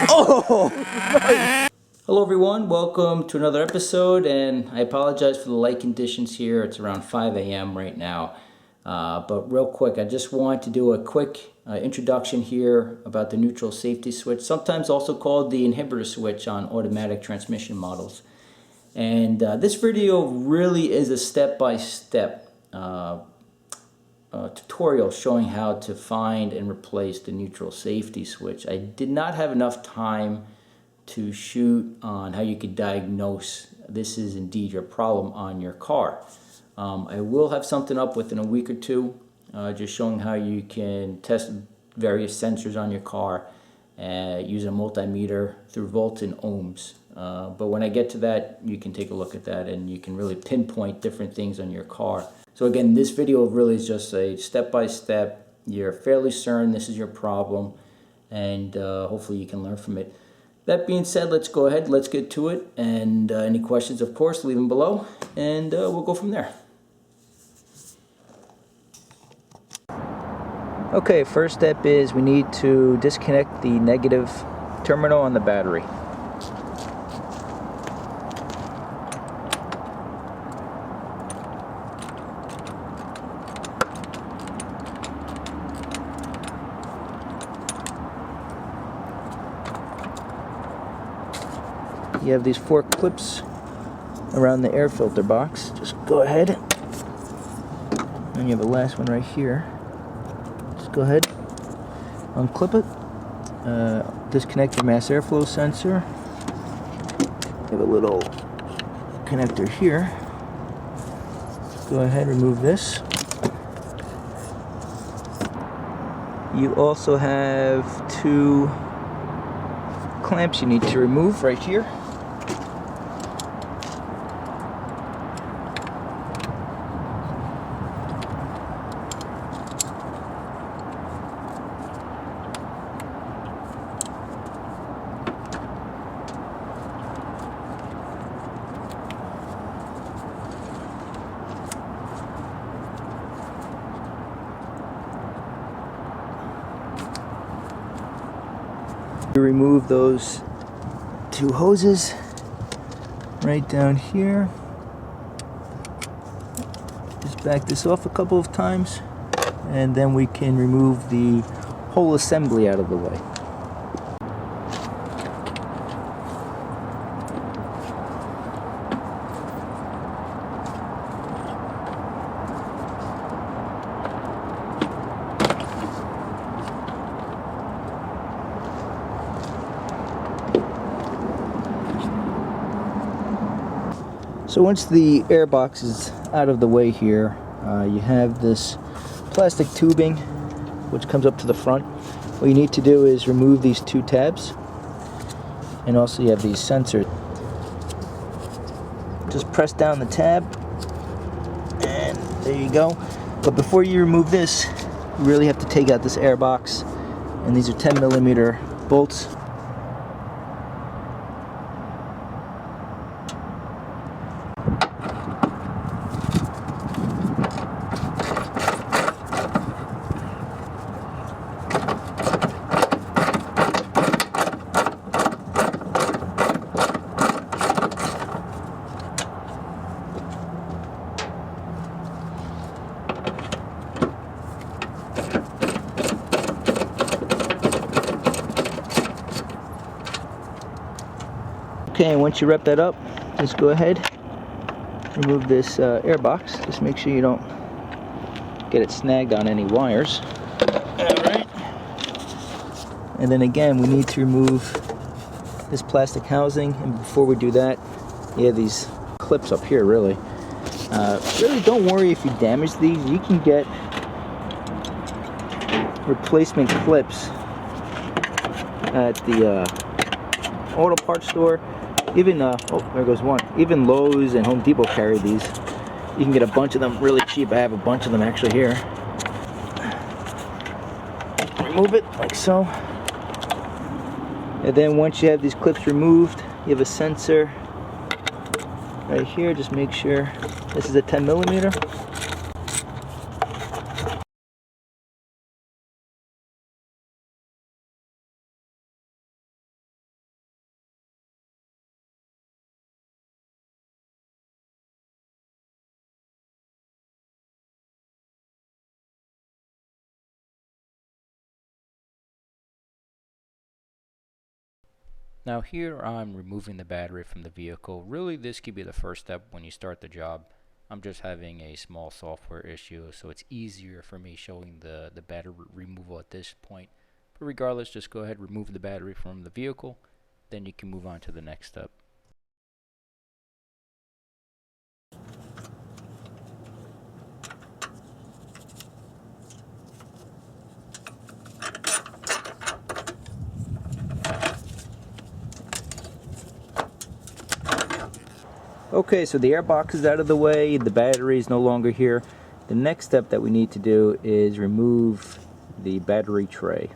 Oh! Nice. Hello everyone, welcome to another episode, and I apologize for the light conditions here. It's around 5 a.m. right now. But real quick, I just want to do a quick introduction here about the neutral safety switch, sometimes also called the inhibitor switch on automatic transmission models. And this video really is a step-by-step tutorial showing how to find and replace the neutral safety switch. I did not have enough time to shoot on how you could diagnose this is indeed your problem on your car. I will have something up within a week or two, just showing how you can test various sensors on your car using a multimeter through volts and ohms. But when I get to that, you can take a look at that and you can really pinpoint different things on your car. So again, this video really is just a step-by-step. You're fairly certain this is your problem, and hopefully you can learn from it. That being said, let's go ahead, let's get to it, and any questions, of course, leave them below, and we'll go from there. Okay, first step is we need to disconnect the negative terminal on the battery. You have these 4 clips around the air filter box. Just go ahead, and you have the last one right here. Just go ahead, unclip it, disconnect your mass airflow sensor. You have a little connector here. Go ahead, remove this. You also have 2 clamps you need to remove right here. You remove those 2 hoses right down here. Just back this off a couple of times, and then we can remove the whole assembly out of the way. So once the airbox is out of the way here, you have this plastic tubing which comes up to the front. What you need to do is remove these 2 tabs, and also you have these sensors. Just press down the tab, and there you go. But before you remove this, you really have to take out this airbox, and these are 10mm bolts. Okay, once you wrap that up, just go ahead, remove this airbox. Just make sure you don't get it snagged on any wires. Alright. And then again, we need to remove this plastic housing, and before we do that, you have these clips up here, really. Really don't worry if you damage these. You can get replacement clips at the auto parts store. Even oh, there goes one. Even Lowe's and Home Depot carry these. You can get a bunch of them really cheap. I have a bunch of them actually here. Remove it like so. And then once you have these clips removed, you have a sensor right here. Just make sure this is a 10mm. Now here I'm removing the battery from the vehicle. Really, this could be the first step when you start the job. I'm just having a small software issue, so it's easier for me showing the battery removal at this point. But regardless, just go ahead, remove the battery from the vehicle, then you can move on to the next step. Okay, so the airbox is out of the way, the battery is no longer here. The next step that we need to do is remove the battery tray.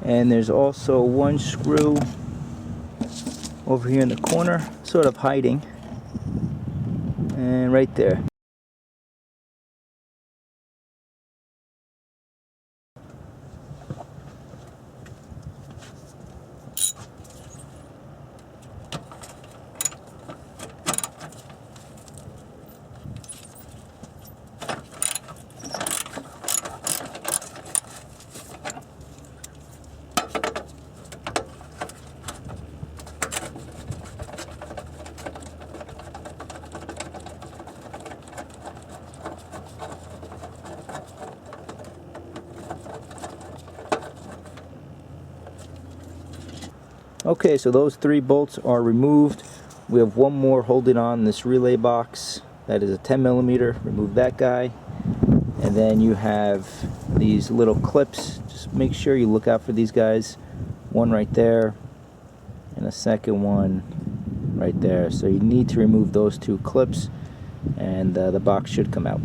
And there's also one screw over here in the corner, sort of hiding, and right there. Okay, so those 3 bolts are removed. We have one more holding on this relay box. That is a 10mm. Remove that guy. And then you have these little clips. Just make sure you look out for these guys. One right there, and a second one right there. So you need to remove those 2 clips, and the box should come out.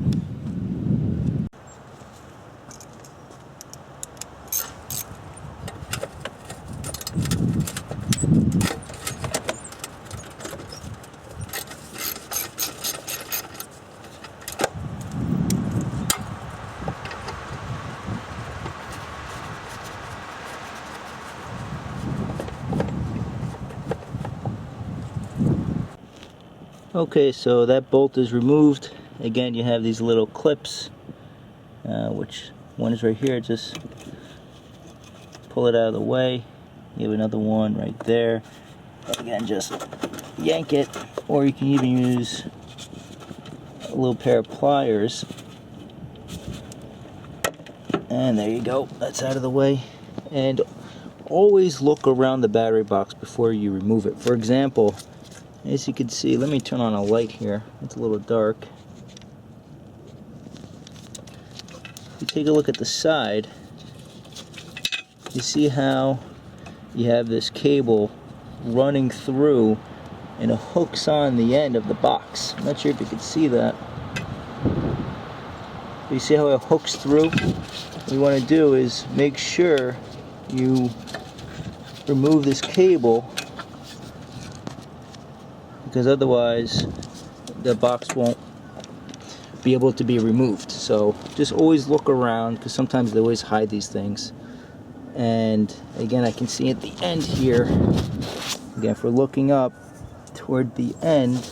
Okay, so that bolt is removed. Again, you have these little clips, which one is right here. Just pull it out of the way. You have another one right there. Again, just yank it, or you can even use a little pair of pliers. And there you go, that's out of the way. And always look around the battery box before you remove it. For example, as you can see, let me turn on a light here. It's a little dark. If you take a look at the side, you see how you have this cable running through and it hooks on the end of the box. I'm not sure if you can see that. You see how it hooks through? What you want to do is make sure you remove this cable, because otherwise the box won't be able to be removed. So just always look around, because sometimes they always hide these things. And again, I can see at the end here, again, if we're looking up toward the end,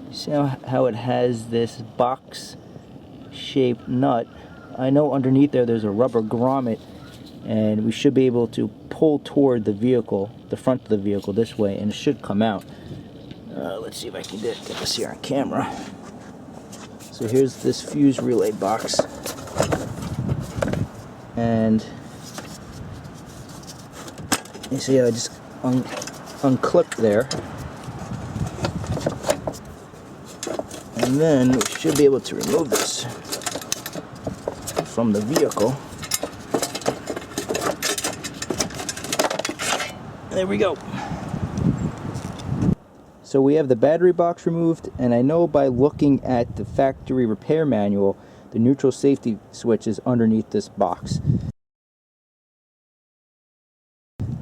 you see how it has this box shaped nut. I know underneath there's a rubber grommet, and we should be able to pull toward the vehicle, the front of the vehicle this way, and it should come out. Let's see if I can get this here on camera. So here's this fuse relay box, and you see how I just unclipped there, and then we should be able to remove this from the vehicle. There we go. So we have the battery box removed, and I know by looking at the factory repair manual, the neutral safety switch is underneath this box.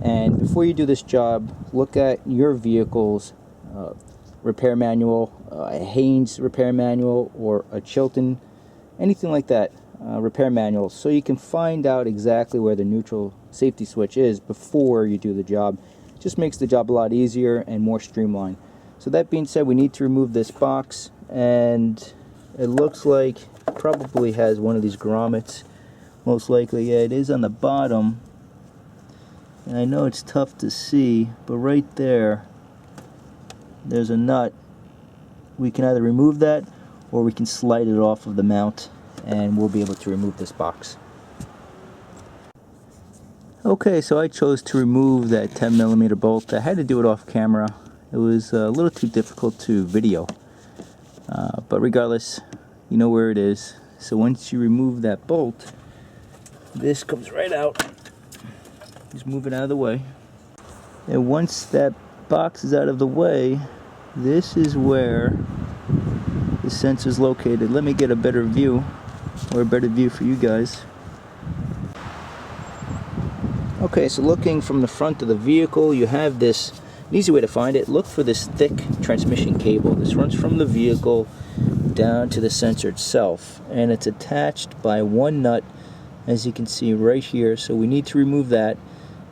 And before you do this job, look at your vehicle's repair manual, a Haynes repair manual or a Chilton, anything like that, repair manual, so you can find out exactly where the neutral safety switch is before you do the job. Just makes the job a lot easier and more streamlined. So that being said, we need to remove this box, and it looks like it probably has one of these grommets, most likely. Yeah, it is on the bottom, and I know it's tough to see, but right there, there's a nut. We can either remove that or we can slide it off of the mount and we'll be able to remove this box. Okay, so I chose to remove that 10mm bolt. I had to do it off camera. It was a little too difficult to video, but regardless, you know where it is. So once you remove that bolt, this comes right out. Just move it out of the way, and once that box is out of the way, this is where the sensor is located. Let me get a better view, or a better view for you guys. Okay, so looking from the front of the vehicle, you have this, an easy way to find it, look for this thick transmission cable. This runs from the vehicle down to the sensor itself, and it's attached by one nut, as you can see right here. So we need to remove that,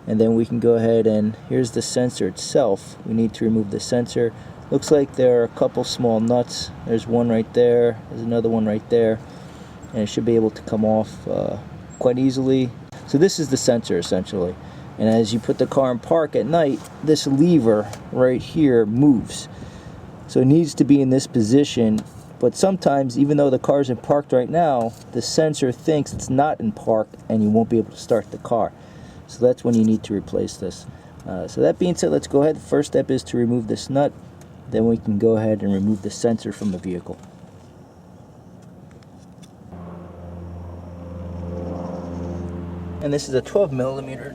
and then we can go ahead and, here's the sensor itself. We need to remove the sensor. Looks like there are a couple small nuts. There's one right there, there's another one right there, and it should be able to come off quite easily. So this is the sensor essentially, and as you put the car in park at night, this lever right here moves. So it needs to be in this position, but sometimes, even though the car's in parked right now, the sensor thinks it's not in park and you won't be able to start the car. So that's when you need to replace this. So that being said, let's go ahead. The first step is to remove this nut, then we can go ahead and remove the sensor from the vehicle. And this is a 12mm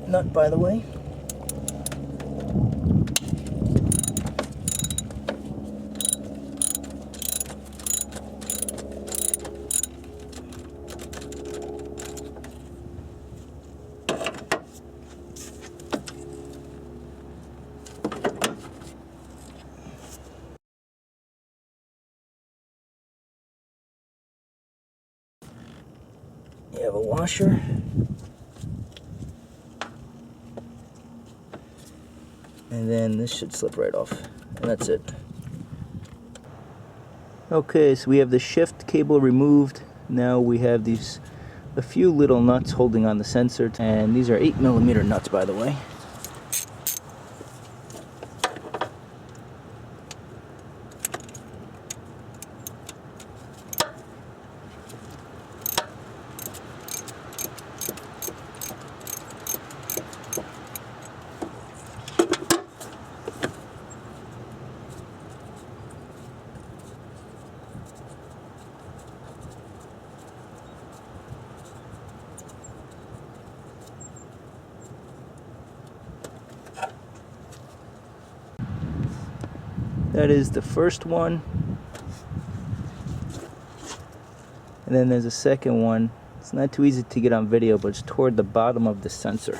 nut, by the way. You have a washer. And then this should slip right off. And that's it. Okay, so we have the shift cable removed. Now we have these, a few little nuts holding on the sensor. And these are 8mm nuts, by the way. That is the first one. And then there's a second one. It's not too easy to get on video, but it's toward the bottom of the sensor.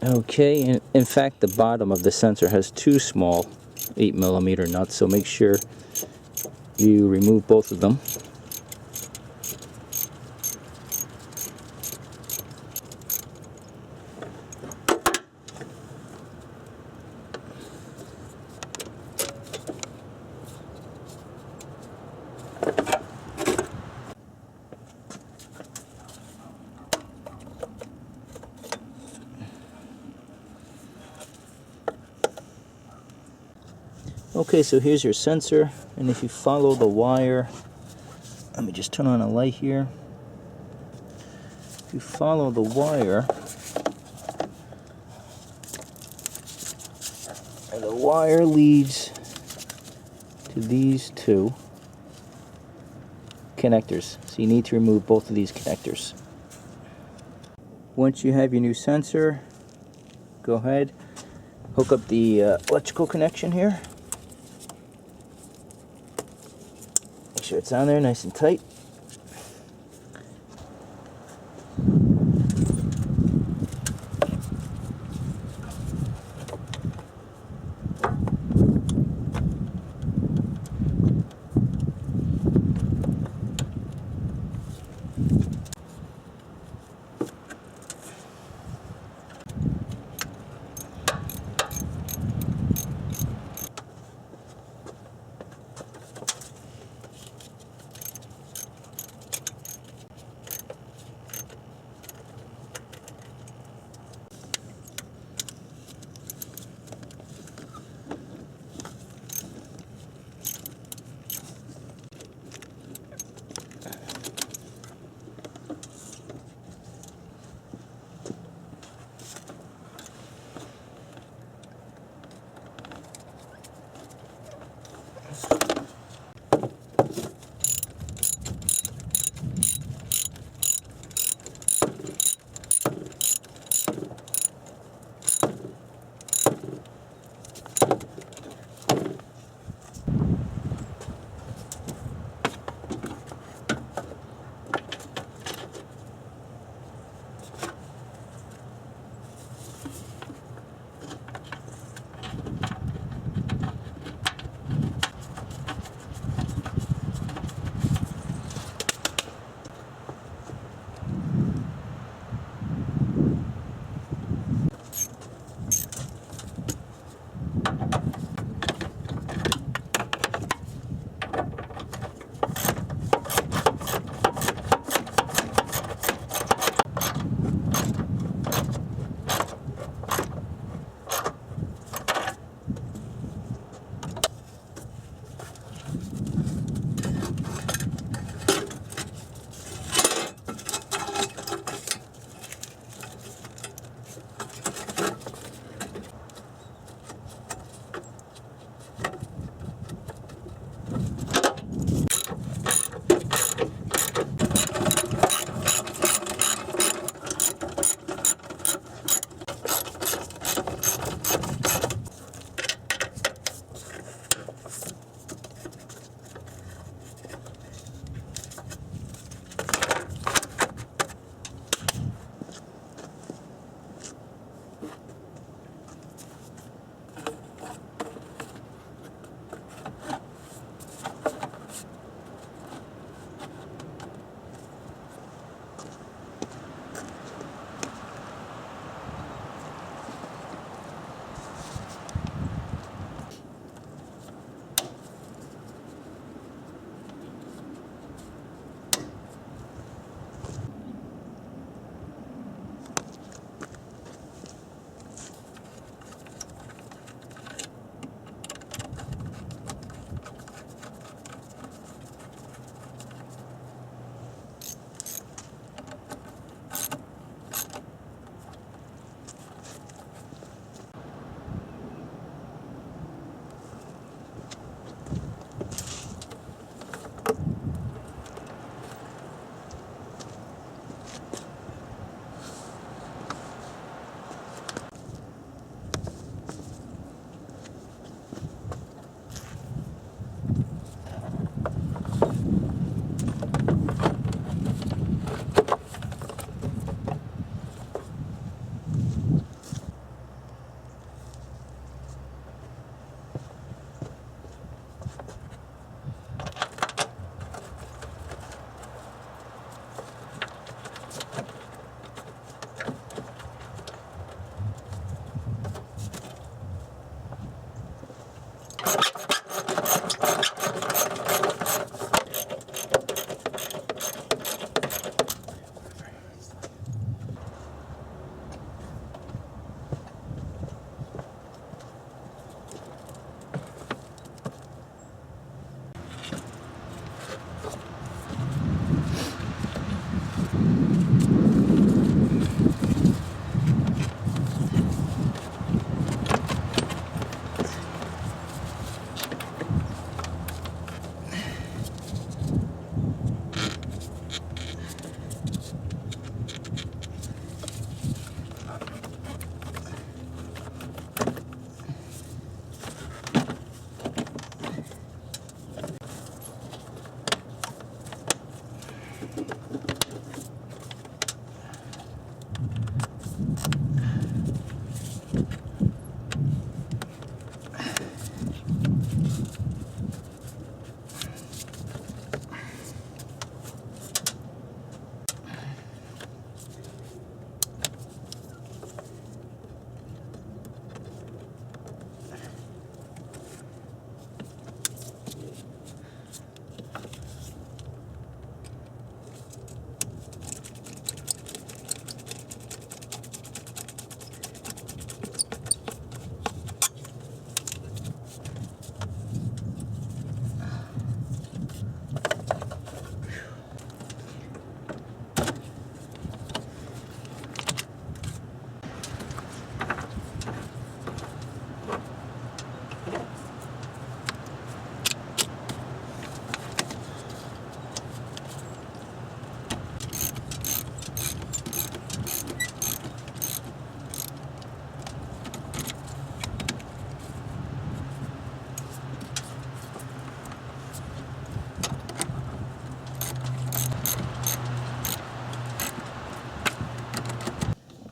Okay, in fact, the bottom of the sensor has two small 8mm nuts, so make sure you remove both of them. Okay, so here's your sensor, and if you follow the wire, let me just turn on a light here. If you follow the wire, and the wire leads to these two connectors. So you need to remove both of these connectors. Once you have your new sensor, go ahead, hook up the electrical connection here. Make sure it's on there nice and tight.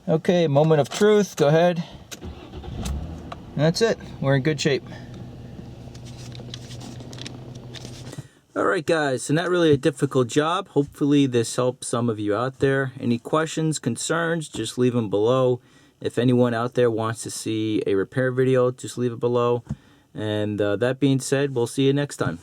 Okay, moment of truth. Go ahead. And that's it. We're in good shape. Alright guys, so not really a difficult job. Hopefully this helps some of you out there. Any questions, concerns, just leave them below. If anyone out there wants to see a repair video, just leave it below. And that being said, we'll see you next time.